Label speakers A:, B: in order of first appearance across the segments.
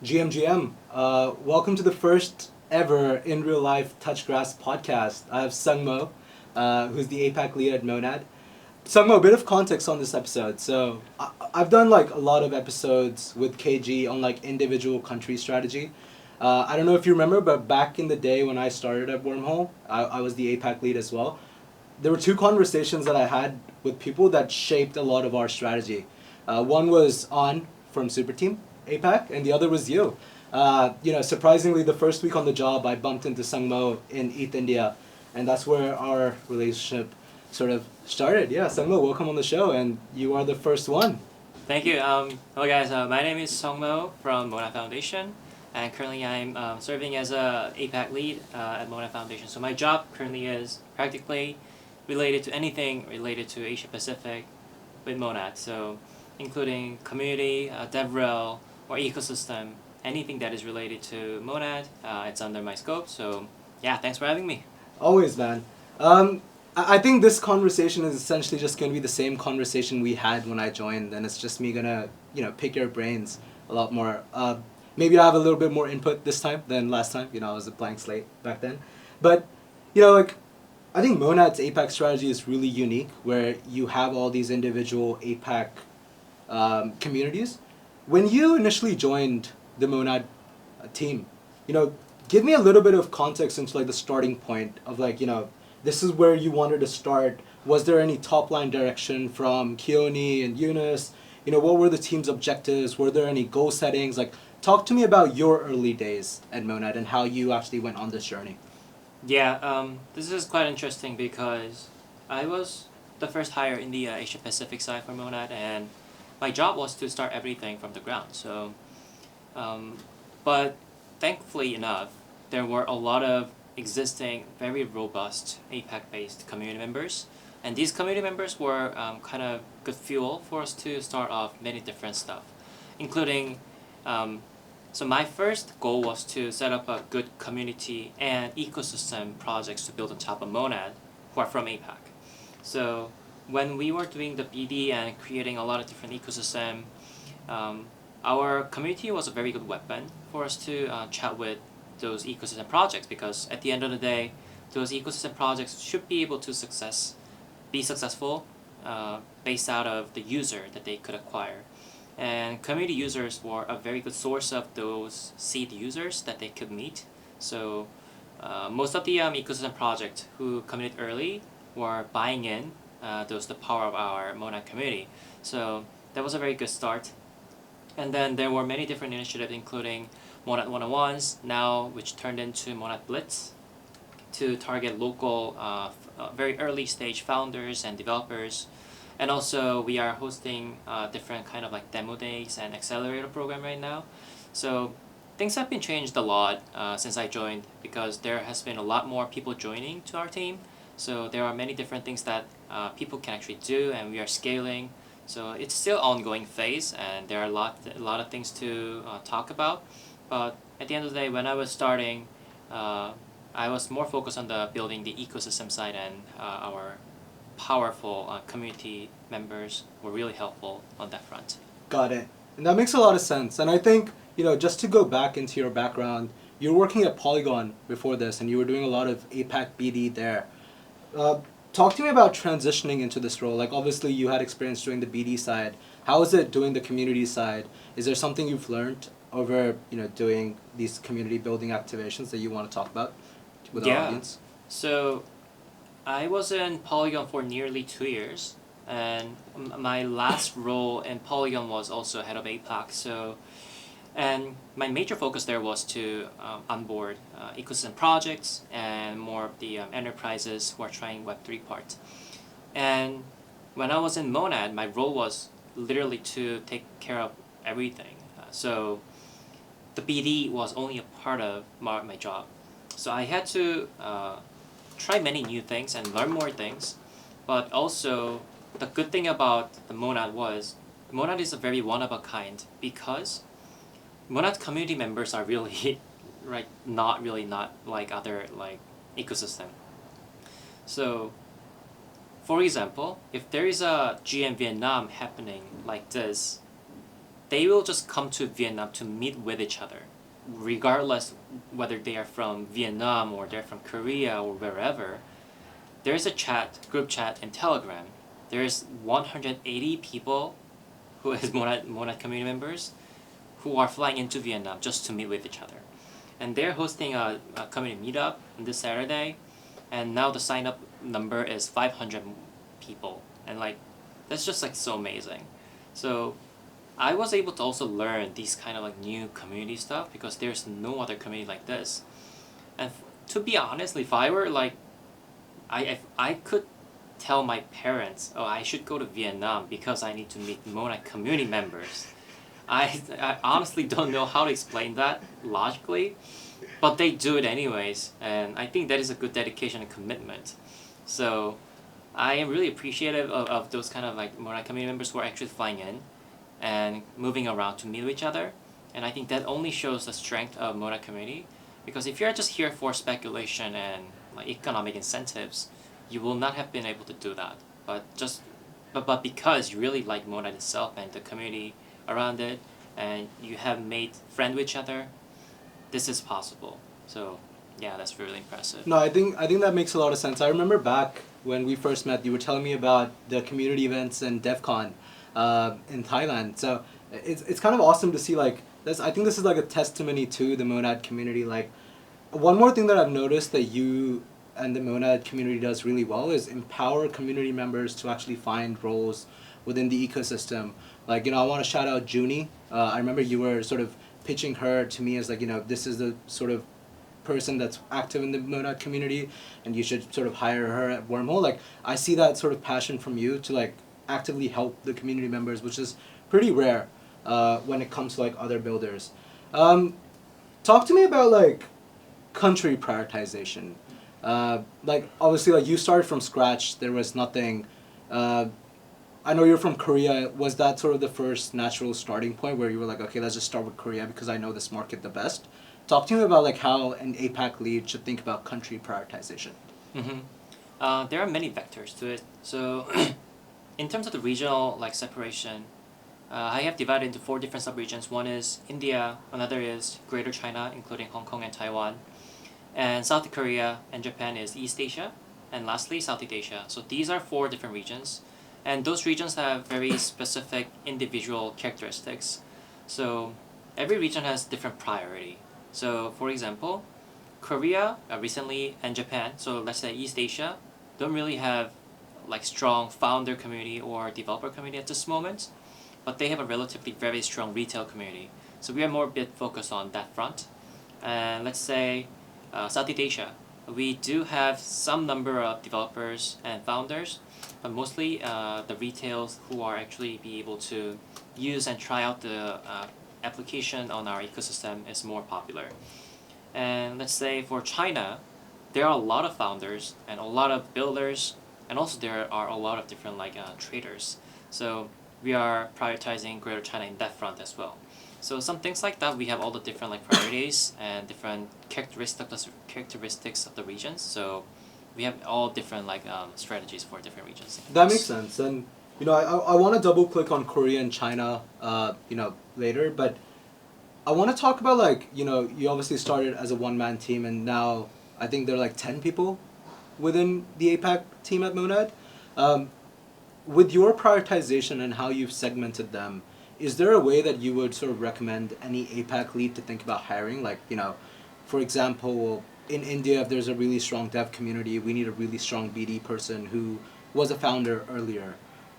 A: GMGM. Welcome to the first ever in real life Touch Grass podcast. I have Sungmo, who's the APAC lead at Monad. Sungmo, a bit of context on this episode. So I've done like a lot of episodes with KG on like individual country strategy. I don't know if you remember, but back in the day when I started at Wormhole, I was the APAC lead as well. There were two conversations that I had with people that shaped a lot of our strategy. One was on from Super Team APAC, and the other was you. Surprisingly, the first week on the job, I bumped into Sungmo in East India, and that's where our relationship sort of started. Yeah, Sungmo, welcome on the show, and you are the first one.
B: Thank you. Hello guys. My name is Sungmo from Mona Foundation, and currently I'm serving as a APAC lead at Mona Foundation. So my job currently is practically related to anything related to Asia Pacific with Monad. So including community, DevRel, or ecosystem, anything that is related to Monad, it's under my scope. So yeah, thanks for having me.
A: Always, man. I think this conversation is essentially just going to be the same conversation we had when I joined, and it's just me gonna, pick your brains a lot more. Maybe I have a little bit more input this time than last time. I was a blank slate back then. But, I think Monad's APAC strategy is really unique, where you have all these individual APAC communities. When you initially joined the Monad team, give me a little bit of context into like the starting point of like, this is where you wanted to start. Was there any top line direction from Keone and Eunice? What were the team's objectives? Were there any goal settings? Like, talk to me about your early days at Monad and how you actually went on this journey.
B: Yeah, this is quite interesting because I was the first hire in the Asia Pacific side for Monad, and my job was to start everything from the ground. So, but thankfully enough, there were a lot of existing, very robust APAC-based community members, and these community members were kind of good fuel for us to start off many different stuff, including. So my first goal was to set up a good community and ecosystem projects to build on top of Monad, who are from APAC. So when we were doing the BD and creating a lot of different ecosystem, our community was a very good weapon for us to chat with those ecosystem projects, because at the end of the day, those ecosystem projects should be able to be successful based out of the user that they could acquire. And community users were a very good source of those seed users that they could meet. So most of the ecosystem projects who committed early were buying in the power of our Monad community. So that was a very good start. And then there were many different initiatives, including Monad 101s, now which turned into Monad Blitz, to target local, very early stage founders and developers. And also we are hosting different kind of like demo days and accelerator program right now. So things have been changed a lot since I joined, because there has been a lot more people joining to our team. So there are many different things that people can actually do, and we are scaling. So it's still ongoing phase, and there are a lot of things to talk about. But at the end of the day, when I was starting, I was more focused on the building the ecosystem side, and our powerful community members were really helpful on that front.
A: Got it. And that makes a lot of sense. And I think, just to go back into your background, you were working at Polygon before this, and you were doing a lot of APAC BD there. Talk to me about transitioning into this role. Like, obviously, you had experience doing the BD side. How is it doing the community side? Is there something you've learned over, doing these community building activations that you want to talk about with our audience?
B: So I was in Polygon for nearly 2 years, and my last role in Polygon was also head of APAC. So, and my major focus there was to onboard ecosystem projects and more of the enterprises who are trying Web3 part. And when I was in Monad, my role was literally to take care of everything. So the BD was only a part of my job. So I had to try many new things and learn more things. But also, the good thing about the Monad is a very one of a kind, because Monad community members are really not like other like ecosystem. So for example, if there is a GM Vietnam happening like this, they will just come to Vietnam to meet with each other, regardless whether they are from Vietnam or they're from Korea or wherever. There's a group chat in Telegram. There's 180 people who is Monad community members who are flying into Vietnam just to meet with each other. And they're hosting a community meetup on this Saturday, and now the sign up number is 500 people, and like that's just like so amazing. So I was able to also learn these kind of like new community stuff because there's no other community like this. And to be honest, if I were like, if I could tell my parents, oh, I should go to Vietnam because I need to meet Mona community members. I honestly don't know how to explain that logically, but they do it anyways, and I think that is a good dedication and commitment. So I am really appreciative of those kind of like Mona community members who are actually flying in and moving around to meet each other, and I think that only shows the strength of Mona community, because if you're just here for speculation and like economic incentives, you will not have been able to do that. But because you really like Mona itself and the community around it, and you have made friends with each other, this is possible. So yeah, that's really impressive.
A: No, I think that makes a lot of sense. I remember back when we first met, you were telling me about the community events and DEF CON in Thailand. So it's kind of awesome to see like this. I think this is like a testimony to the Monad community. Like one more thing that I've noticed that you and the Monad community does really well is empower community members to actually find roles within the ecosystem. Like, I want to shout out Junie. I remember you were sort of pitching her to me as like, this is the sort of person that's active in the Monad community and you should sort of hire her at Wormhole. Like, I see that sort of passion from you to like actively help the community members, which is pretty rare when it comes to like other builders. Talk to me about like country prioritization. Like obviously like you started from scratch, there was nothing. I know you're from Korea. Was that sort of the first natural starting point where you were like, okay, let's just start with Korea because I know this market the best? Talk to me about like how an APAC lead should think about country prioritization.
B: There are many vectors to it. So in terms of the regional like separation, I have divided into 4 different subregions. One is India, another is Greater China, including Hong Kong and Taiwan, and South Korea and Japan is East Asia, and lastly Southeast Asia. So these are 4 different regions. And those regions have very specific individual characteristics. So every region has different priority. So for example, Korea recently and Japan, so let's say East Asia, don't really have like strong founder community or developer community at this moment, but they have a relatively very strong retail community. So we are more a bit focused on that front. And let's say Southeast Asia, we do have some number of developers and founders, but mostly the retails who are actually be able to use and try out the application on our ecosystem is more popular. And let's say for China, there are a lot of founders and a lot of builders, and also there are a lot of different like traders. So we are prioritizing Greater China in that front as well. So some things like that, we have all the different like priorities and different characteristics of the regions. So we have all different like strategies for different regions.
A: That makes sense. And I want to double click on Korea and China later, but I want to talk about like, you obviously started as a one-man team and now I think there are like 10 people within the APAC team at Monad. With your prioritization and how you've segmented them, is there a way that you would sort of recommend any APAC lead to think about hiring? Like, for example, in India, if there's a really strong dev community, we need a really strong BD person who was a founder earlier.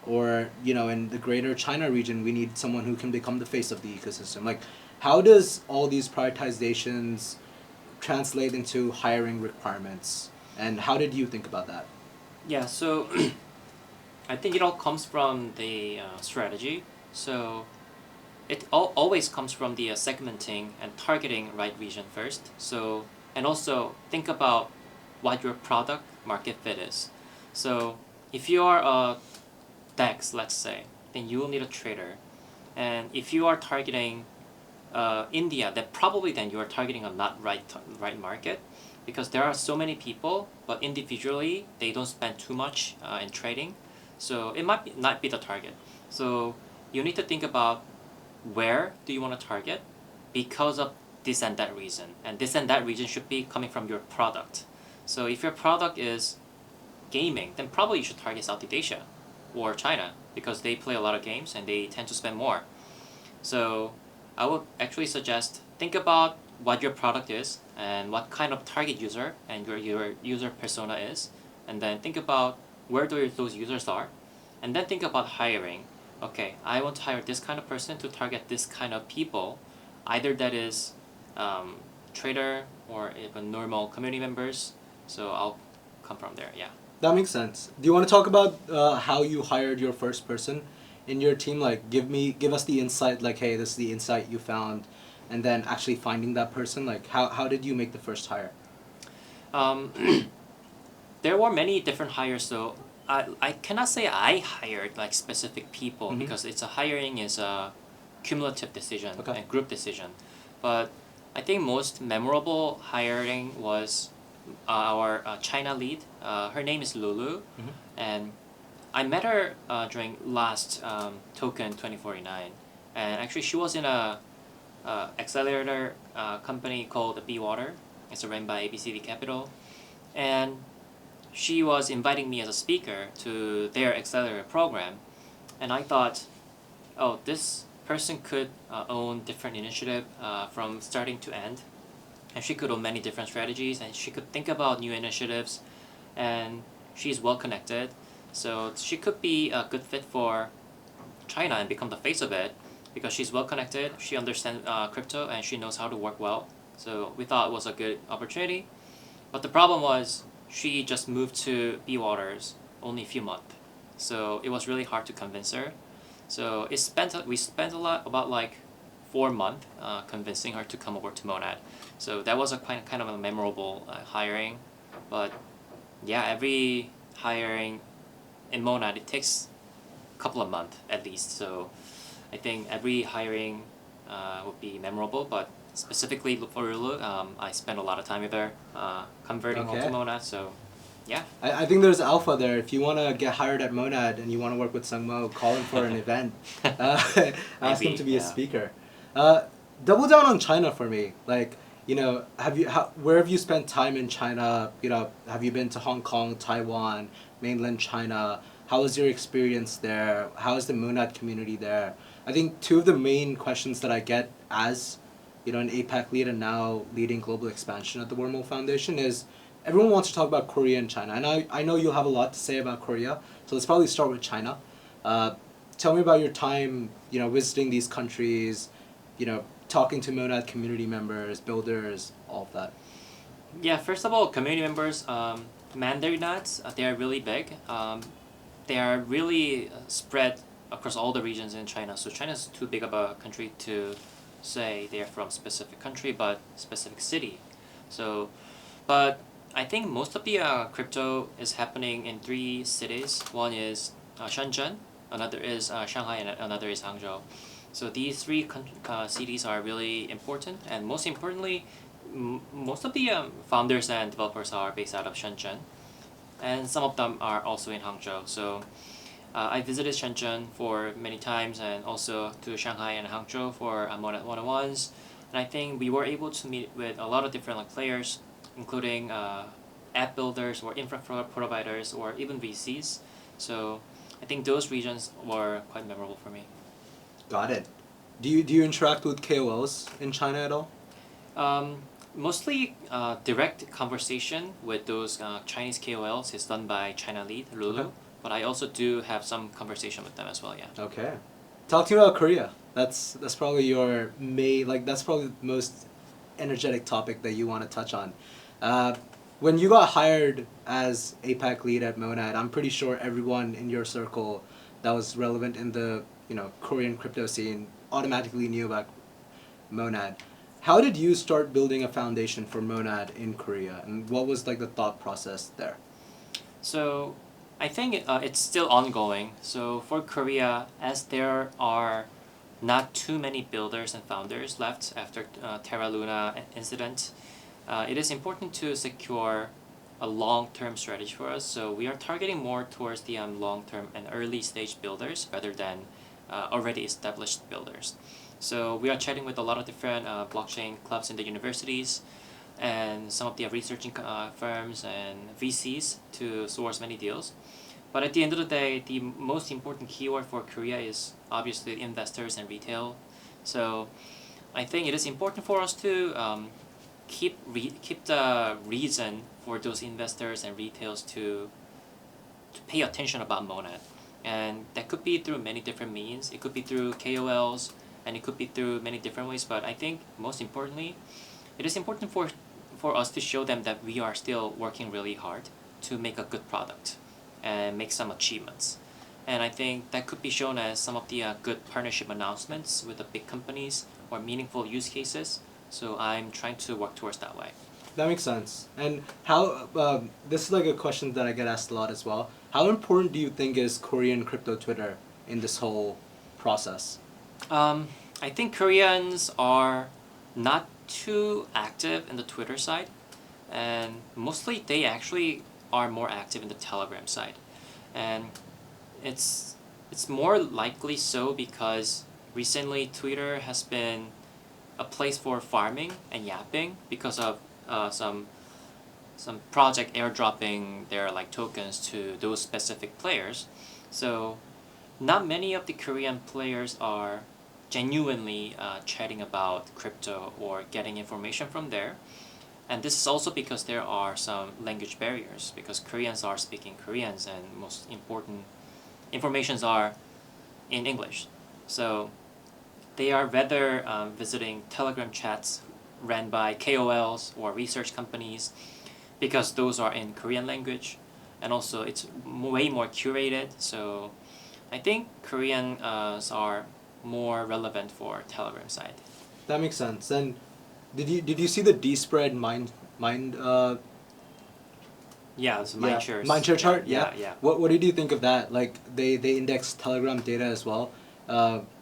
A: Or, in the Greater China region, we need someone who can become the face of the ecosystem. Like, how does all these prioritizations translate into hiring requirements? And how did you think about that?
B: Yeah, so I think it all comes from the strategy. So it always comes from the segmenting and targeting right region first. So, and also think about what your product market fit is. So if you are a DEX, let's say, then you will need a trader. And if you are targeting India, then probably then you are targeting a not right market, because there are so many people, but individually they don't spend too much in trading. So it might not be the target. So you need to think about where do you want to target because of this and that reason. And this and that reason should be coming from your product. So if your product is gaming, then probably you should target Southeast Asia or China because they play a lot of games and they tend to spend more. So I would actually suggest think about what your product is and what kind of target user and your user persona is, and then think about where those users are, and then think about hiring. Okay, I want to hire this kind of person to target this kind of people, either that is trader or even normal community members. So I'll come from there. Yeah.
A: That makes sense. Do you want to talk about how you hired your first person in your team? Like, give us the insight. Like, hey, this is the insight you found, and then actually finding that person. Like, how did you make the first hire?
B: There were many different hires, so I cannot say I hired like specific people because it's a hiring is a cumulative decision and group decision. But I think most memorable hiring was our China lead. Her name is Lulu, and I met her during last Token 2049, and actually she was in a accelerator company called Be Water. It's run by ABCD Capital, and she was inviting me as a speaker to their accelerator program, and I thought, oh, this person could own different initiative from starting to end, and she could own many different strategies, and she could think about new initiatives, and she's well connected, so she could be a good fit for China and become the face of it because she's well connected, she understands crypto, and she knows how to work well. So we thought it was a good opportunity, but the problem was she just moved to Be Waters only a few months, so it was really hard to convince her. So we spent a lot, about like 4 months, convincing her to come over to Monad. So that was a kind of a memorable hiring, but yeah, every hiring in Monad it takes a couple of months at least. So I think every hiring would be memorable, but specifically for Lulu, I spent a lot of time with her converting all to Monad. So yeah.
A: I think there's alpha there. If you want to get hired at Monad and you want to work with Sungmo, call him for an event. Ask him to be a speaker. Double down on China for me. Like, where have you spent time in China? Have you been to Hong Kong, Taiwan, mainland China? How was your experience there? How is the Monad community there? I think two of the main questions that I get as an APAC lead and now leading global expansion at the Wormhole Foundation is everyone wants to talk about Korea and China. And I know you'll have a lot to say about Korea, so let's probably start with China. Tell me about your time, visiting these countries, talking to Monad community members, builders, all of that.
B: Yeah, first of all, community members, Mandarinads, they are really big. They are really spread across all the regions in China. So China is too big of a country to say they're from specific country, but specific city. So, but I think most of the crypto is happening in 3 cities. One is Shenzhen, another is Shanghai, and another is Hangzhou. So these 3 cities are really important, and most importantly, most of the founders and developers are based out of Shenzhen, and some of them are also in Hangzhou. So I visited Shenzhen for many times, and also to Shanghai and Hangzhou for Monad 101s, and I think we were able to meet with a lot of different players, including app builders or infra providers or even VCs. So I think those regions were quite memorable for me.
A: Got it. Do you interact with KOLs in China at all?
B: Mostly direct conversation with those Chinese KOLs is done by China lead, Lulu. Okay. But I also do have some conversation with them as well, yeah.
A: Okay. Talk to me about Korea. That's probably your that's probably the most energetic topic that you want to touch on. When you got hired as APAC lead at Monad, I'm pretty sure everyone in your circle that was relevant in the Korean crypto scene automatically knew about Monad. How did you start building a foundation for Monad in Korea, and what was the thought process there?
B: So I think it's still ongoing. So for Korea, as there are not too many builders and founders left after Terra Luna incident, it is important to secure a long-term strategy for us. So we are targeting more towards the long-term and early-stage builders rather than already established builders. So we are chatting with a lot of different blockchain clubs in the universities and some of the researching firms and VCs to source many deals. But at the end of the day, the most important keyword for Korea is obviously investors and retail. So I think it is important for us to keep the reason for those investors and retails to pay attention about Monad. And that could be through many different means. It could be through KOLs, and it could be through many different ways. But I think most importantly, it is important for us to show them that we are still working really hard to make a good product and make some achievements. And I think that could be shown as some of the good partnership announcements with the big companies or meaningful use cases. So I'm trying to work towards that way.
A: That makes sense. And how, this is like a question that I get asked a lot as well. How important do you think is Korean crypto Twitter in this whole process?
B: I think Koreans are not too active in the Twitter side, and mostly they actually are more active in the Telegram side. And it's more likely so because recently Twitter has been a place for farming and yapping because of some project airdropping their like tokens to those specific players. So not many of the Korean players are genuinely chatting about crypto or getting information from there. And this is also because there are some language barriers because Koreans are speaking Koreans and most important informations are in English. So they are rather visiting Telegram chats ran by KOLs or research companies because those are in Korean language, and also it's way more curated. So I think Koreans are more relevant for Telegram side.
A: That makes sense. And did you see the D-spread mind
B: Yeah, it's Mindshare.
A: Mindshare chart?
B: Yeah.
A: What did you think of that? Like they index Telegram data as well.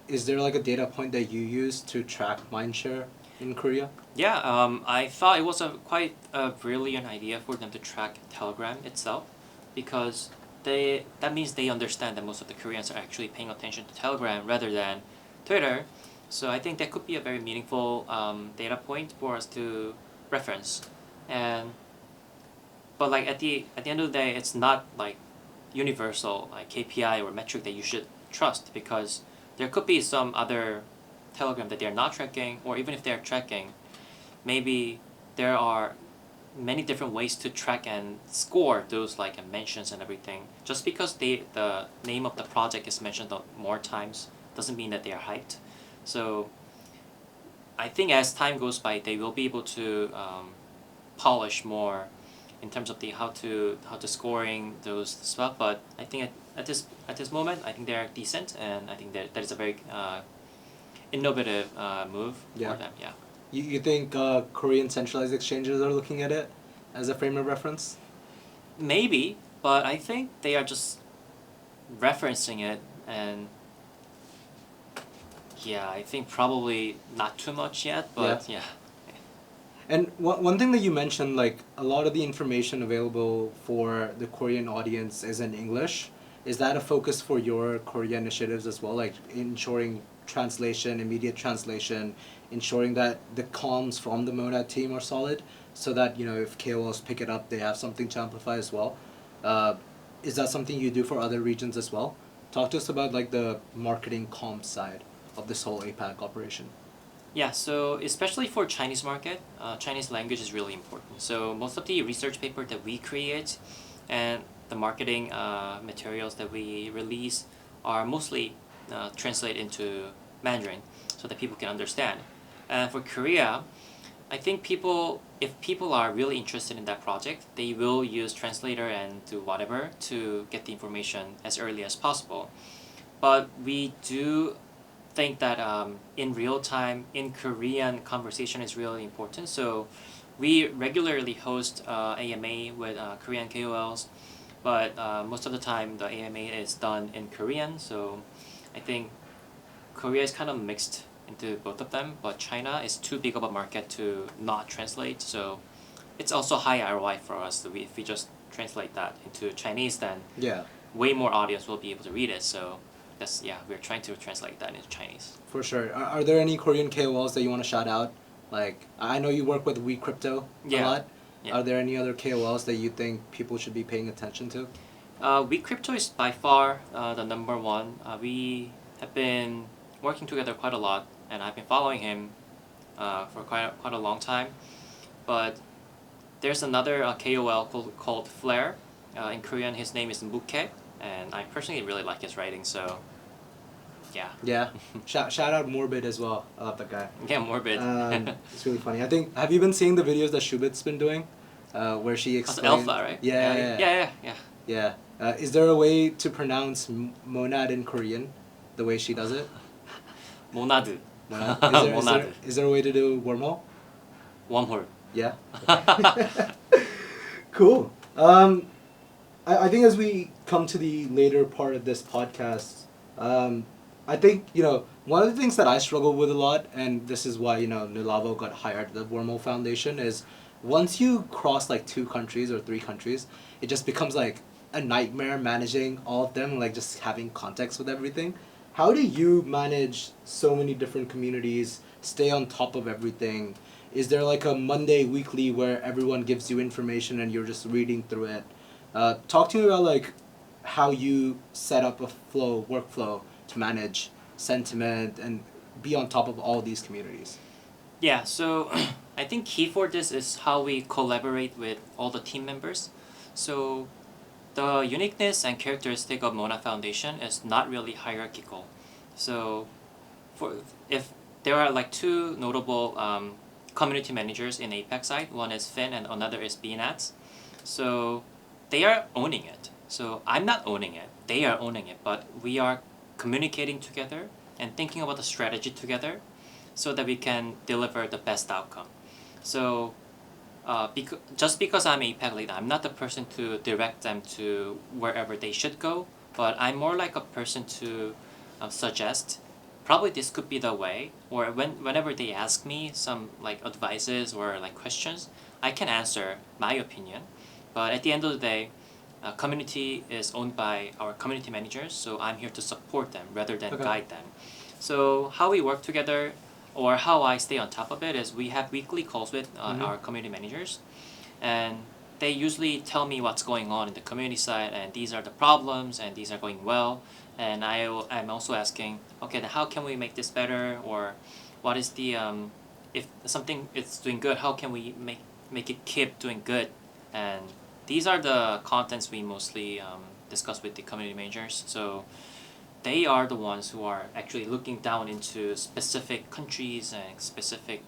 A: Is there like a data point that you use to track Mindshare in Korea?
B: Yeah, I thought it was quite a brilliant idea for them to track Telegram itself, because that means they understand that most of the Koreans are actually paying attention to Telegram rather than Twitter. So I think that could be a very meaningful data point for us to reference. But like at the end of the day, it's not like universal like KPI or metric that you should trust, because there could be some other Telegram that they're not tracking, or even if they're tracking, maybe there are many different ways to track and score those like mentions and everything. Just because the name of the project is mentioned more times doesn't mean that they are hyped. So I think as time goes by, they will be able to polish more in terms of the how to scoring those stuff. But I think at this moment, I think they're decent, and I think that is a very innovative move for them. Yeah.
A: You think Korean centralized exchanges are looking at it as a frame of reference?
B: Maybe, but I think they are just referencing it, and yeah, I think probably not too much yet, but yeah.
A: And one thing that you mentioned, like a lot of the information available for the Korean audience is in English. Is that a focus for your Korea initiatives as well, like ensuring translation, immediate translation, ensuring that the comms from the Monad team are solid, so that if KOLs pick it up, they have something to amplify as well? Is that something you do for other regions as well? Talk to us about like the marketing comms side of this whole APAC operation.
B: Yeah, so especially for Chinese market, Chinese language is really important. So most of the research paper that we create and the marketing materials that we release are mostly translated into Mandarin so that people can understand. And for Korea, I think if people are really interested in that project, they will use translator and do whatever to get the information as early as possible. But we do think that in real time, in Korean, conversation is really important. So we regularly host AMA with Korean KOLs, but most of the time the AMA is done in Korean. So I think Korea is kind of mixed into both of them, but China is too big of a market to not translate. So it's also high ROI for us. If we just translate that into Chinese, then way more audience will be able to read it. So that's we're trying to translate that into Chinese.
A: For sure. Are there any Korean KOLs that you want to shout out? Like, I know you work with WeCrypto a lot.
B: Yeah.
A: Are there any other KOLs that you think people should be paying attention to?
B: WeCrypto is by far the number one. We have been working together quite a lot, and I've been following him for quite a long time. But there's another KOL called Flair. In Korean, his name is Mbuke, and I personally really like his writing. So, yeah.
A: Yeah. Shout out Morbid as well. I love that guy.
B: Yeah, Morbid.
A: It's really funny. I think, have you been seeing the videos that Shubit's been doing? Where she explains...
B: Alpha, right?
A: Yeah. Is there a way to pronounce monad in Korean the way she does it?
B: Monad.
A: Monad. Is there a way to do wormhole?
B: Wormhole.
A: Yeah. Cool. I think as we come to the later part of this podcast, I think, one of the things that I struggle with a lot, and this is why, Nulavo got hired at the Wormhole Foundation, is once you cross like 2 countries or 3 countries, it just becomes like a nightmare managing all of them, like just having context with everything. How do you manage so many different communities, stay on top of everything? Is there like a Monday weekly where everyone gives you information and you're just reading through it? Talk to me about like how you set up a workflow to manage sentiment and be on top of all these communities.
B: Yeah, so I think key for this is how we collaborate with all the team members. So the uniqueness and characteristic of Mona Foundation is not really hierarchical. So if there are like 2 notable community managers in APAC side, one is Finn and another is Vietnads. So they are owning it. So I'm not owning it, they are owning it, but we are communicating together and thinking about the strategy together so that we can deliver the best outcome. So just because I'm APAC lead, I'm not the person to direct them to wherever they should go, but I'm more like a person to suggest, probably this could be the way, or whenever they ask me some like advices or like questions, I can answer my opinion. But at the end of the day, community is owned by our community managers, so I'm here to support them rather than guide them. So how we work together, or how I stay on top of it, is we have weekly calls with our community managers, and they usually tell me what's going on in the community side, and these are the problems, and these are going well, and I'm also asking, okay, then how can we make this better, or what is the if something is doing good, how can we make it keep doing good? And these are the contents we mostly discuss with the community managers. So they are the ones who are actually looking down into specific countries and specific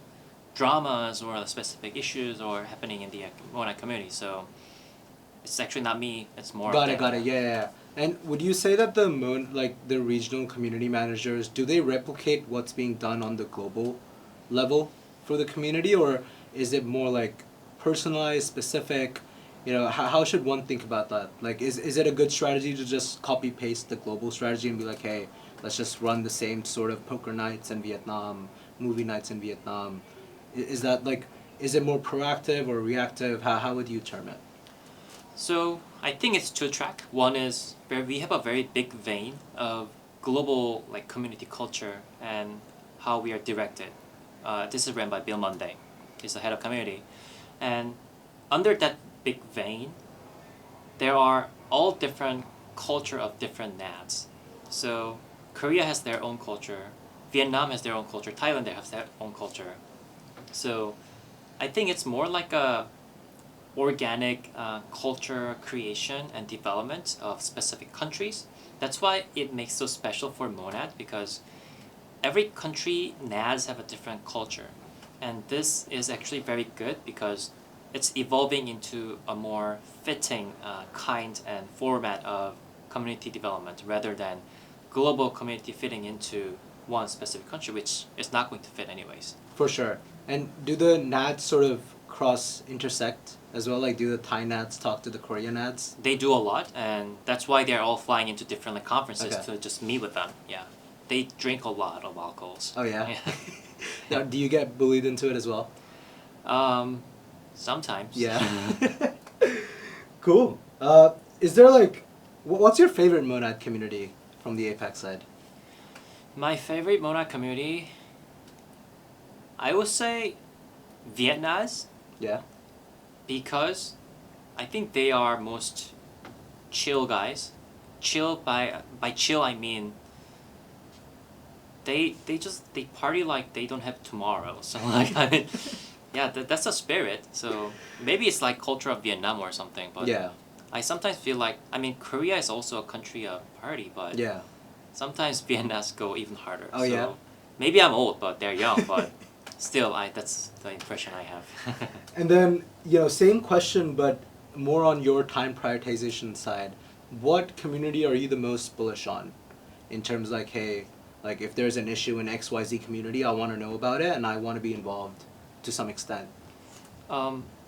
B: dramas or specific issues or happening in the Mona community. So it's actually not me, it's more
A: Got it, yeah. And would you say that the regional community managers, do they replicate what's being done on the global level for the community, or is it more like personalized, specific? How should one think about that? Like, is it a good strategy to just copy paste the global strategy and be like, hey, let's just run the same sort of poker nights in Vietnam, movie nights in Vietnam? Is that like, is it more proactive or reactive? How would you term it?
B: So I think it's 2-track. One is where we have a very big vein of global like community culture and how we are directed. This is ran by Bill Monday. He's the head of community, and under that big vein, there are all different culture of different NADs. So Korea has their own culture, Vietnam has their own culture, Thailand has their own culture. So I think it's more like a organic culture creation and development of specific countries. That's why it makes so special for Monad, because every country NADs have a different culture. And this is actually very good because it's evolving into a more fitting kind and format of community development rather than global community fitting into one specific country, which is not going to fit anyways.
A: For sure. And do the NADs sort of intersect as well? Like, do the Thai NADs talk to the Korean NADs?
B: They do a lot, and that's why they're all flying into different conferences to just meet with them. Yeah. They drink a lot of alcohols.
A: Oh, yeah? Now, do you get bullied into it as well?
B: Sometimes.
A: Yeah. Cool. Is there what's your favorite Monad community from the APAC side?
B: My favorite Monad community, I would say Vietnads,
A: Yeah.
B: because I think they are most chill guys. Chill by chill I mean they party like they don't have tomorrow. So like I mean, yeah, that's the spirit. So maybe it's like culture of Vietnam or something. But
A: Yeah.
B: I sometimes feel like, I mean, Korea is also a country of party, but
A: Yeah.
B: sometimes Vietnams go even harder.
A: Oh,
B: so
A: yeah?
B: maybe I'm old, but they're young. But still, that's the impression I have.
A: And then, you know, same question, but more on your time prioritization side. What community are you the most bullish on? In terms like, hey, like if there's an issue in XYZ community, I want to know about it and I want to be involved to some extent.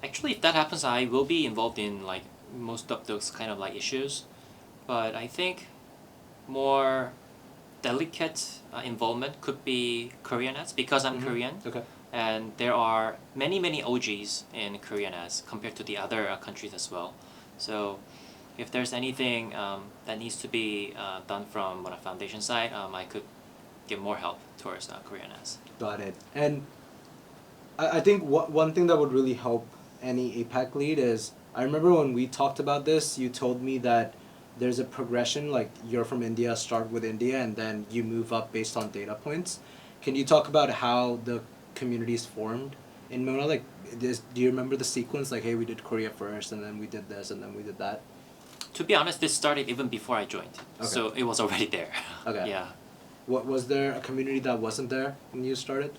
B: Actually, if that happens, I will be involved in like most of those kind of like issues. But I think more delicate involvement could be Korean ads, because I'm Korean.
A: Okay.
B: And there are many OGs in Korean ads compared to the other countries as well. So if there's anything that needs to be done from a foundation side, I could give more help towards Korean ads.
A: Got it. And I think one thing that would really help any APAC lead is, I remember when we talked about this, you told me that there's a progression, like you're from India, start with India, and then you move up based on data points. Can you talk about how the community is formed in Mona? Like, do you remember the sequence? Like, hey, we did Korea first, and then we did this, and then we did that?
B: To be honest, this started even before I joined.
A: Okay.
B: So it was already there.
A: Okay.
B: Yeah.
A: What was there a community that wasn't there when you started?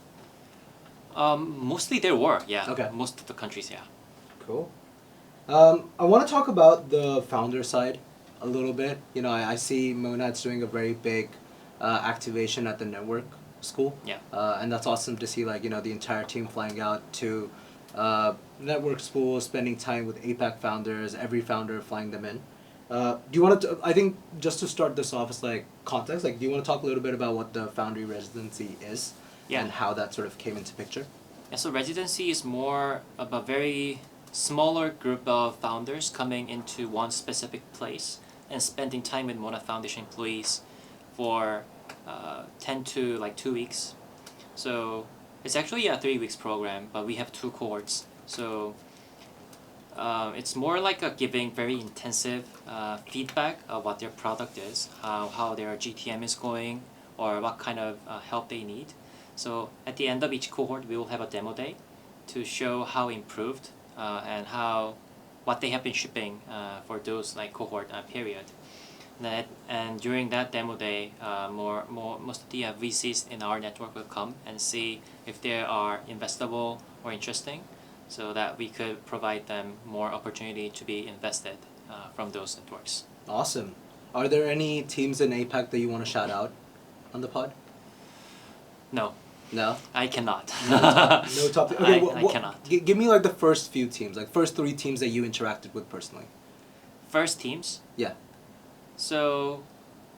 B: Mostly there were, yeah.
A: Okay.
B: Most of the countries, yeah.
A: Cool. I want to talk about the founder side a little bit. You know, I see Monad's doing a very big activation at the network school.
B: Yeah.
A: And that's awesome to see, like, you know, the entire team flying out to network school, spending time with APAC founders, every founder flying them in. Do you want to, I think just to start this off as like context, like do you want to talk a little bit about what the Founder Residency is?
B: Yeah.
A: And how that sort of came into picture?
B: Yeah, so residency is more of a very smaller group of founders coming into one specific place and spending time with Mona Foundation employees for 10 to like 2 weeks. So it's actually a 3 weeks program, but we have 2 cohorts. So it's more like a giving very intensive feedback of what their product is, how their GTM is going, or what kind of help they need. So at the end of each cohort, we will have a demo day to show how improved and what they have been shipping for those like cohort period. And during that demo day, most of the VCs in our network will come and see if they are investable or interesting, so that we could provide them more opportunity to be invested from those networks.
A: Awesome. Are there any teams in APAC that you want to shout out on the pod?
B: No.
A: No?
B: I cannot.
A: No top. Okay,
B: I cannot.
A: Give me like the first few teams, like first 3 teams that you interacted with personally.
B: First teams?
A: Yeah.
B: So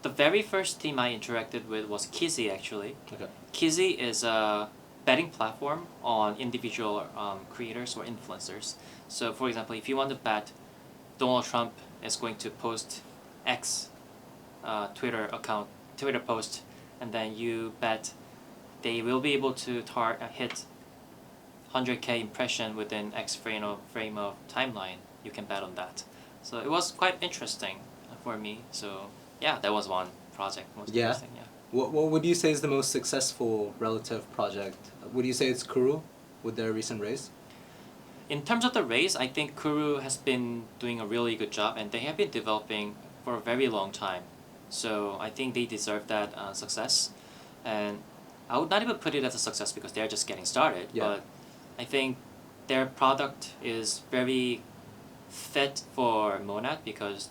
B: the very first team I interacted with was Kizzy, actually.
A: Okay.
B: Kizzy is a betting platform on individual creators or influencers. So for example, if you want to bet Donald Trump is going to post X Twitter post, and then you bet they will be able to hit 100K impression within X frame of timeline, you can bet on that. So it was quite interesting for me. So yeah, that was one project. Most interesting, yeah.
A: What would you say is the most successful relative project? Would you say it's Kuru with their recent raise?
B: In terms of the race, I think Kuru has been doing a really good job, and they have been developing for a very long time. So I think they deserve that success. And I would not even put it as a success because they're just getting started.
A: Yeah.
B: But I think their product is very fit for Monad, because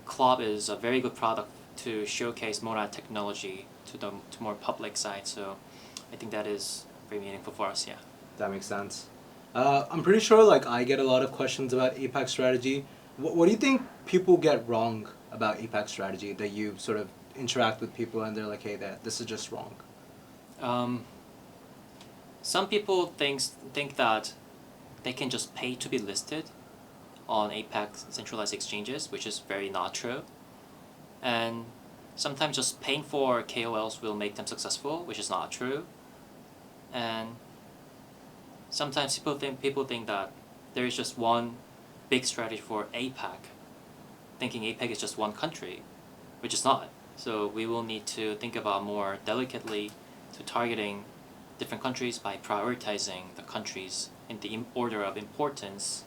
B: Club is a very good product to showcase Monad technology to more public side. So I think that is very meaningful for us, yeah.
A: That makes sense. I'm pretty sure like I get a lot of questions about APAC strategy. What do you think people get wrong about APAC strategy, that you sort of interact with people and they're like, hey, this is just wrong?
B: Some people think that they can just pay to be listed on APAC centralized exchanges, which is very not true. And sometimes just paying for KOLs will make them successful, which is not true. And sometimes people think that there is just one big strategy for APAC, thinking APAC is just one country, which is not. So we will need to think about more delicately to targeting different countries by prioritizing the countries in the order of importance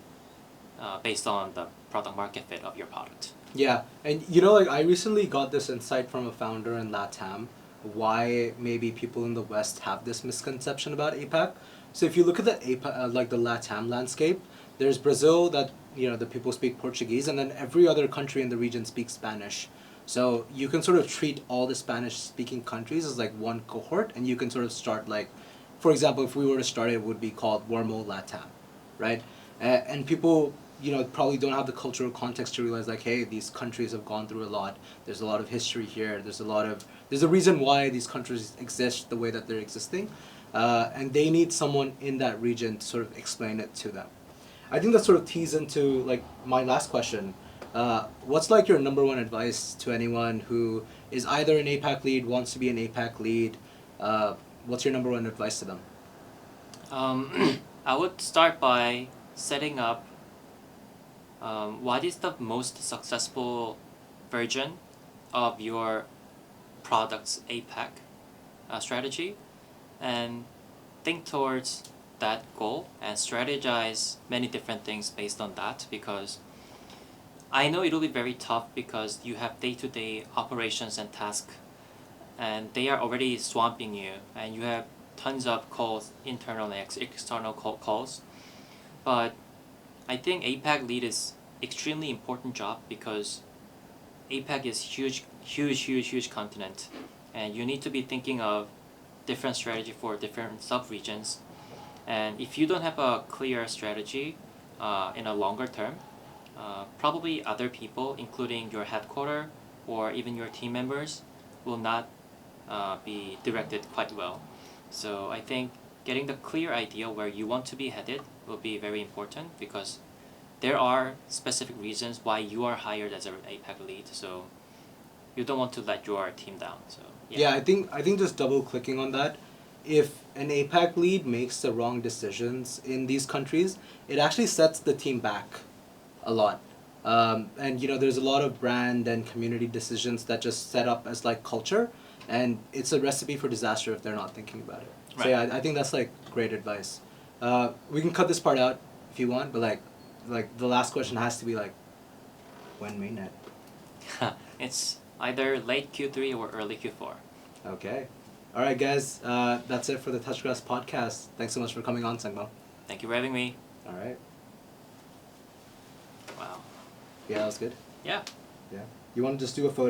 B: based on the product market fit of your product.
A: Yeah, and you know, like I recently got this insight from a founder in LATAM why maybe people in the West have this misconception about APAC. So if you look at the APAC, like the LATAM landscape, there's Brazil that, you know, the people speak Portuguese, and then every other country in the region speaks Spanish. So you can sort of treat all the Spanish-speaking countries as like one cohort, and you can sort of start like, for example, if we were to start it would be called Wormhole LATAM, right? And people, you know, probably don't have the cultural context to realize like, hey, these countries have gone through a lot. There's a lot of history here. There's a reason why these countries exist the way that they're existing, and they need someone in that region to sort of explain it to them. I think that sort of tees into like my last question. What's like your number one advice to anyone who is either an APAC lead, wants to be an APAC lead? What's your number one advice to them?
B: I would start by setting up what is the most successful version of your product's APAC strategy, and think towards that goal and strategize many different things based on that, because I know it'll be very tough because you have day-to-day operations and tasks, and they are already swamping you, and you have tons of calls, internal and external calls. But I think APAC lead is extremely important job because APAC is huge continent, and you need to be thinking of different strategy for different sub-regions. And if you don't have a clear strategy in a longer term, probably other people, including your headquarter or even your team members, will not be directed quite well. So I think getting the clear idea where you want to be headed will be very important, because there are specific reasons why you are hired as an APAC lead. So you don't want to let your team down. So
A: Yeah, I think just double clicking on that, if an APAC lead makes the wrong decisions in these countries, it actually sets the team back a lot. And you know, there's a lot of brand and community decisions that just set up as like culture, and it's a recipe for disaster if they're not thinking about it.
B: Right.
A: So yeah, I think that's like great advice. We can cut this part out if you want, but like the last question has to be like, when mainnet?
B: it's either late Q3 or early Q4.
A: Okay. All right, guys. That's it for the Touchgrass podcast. Thanks so much for coming on, Sungmo.
B: Thank you for having me.
A: All right.
B: Wow.
A: Yeah, that was good.
B: Yeah.
A: Yeah. You want to just do a photo?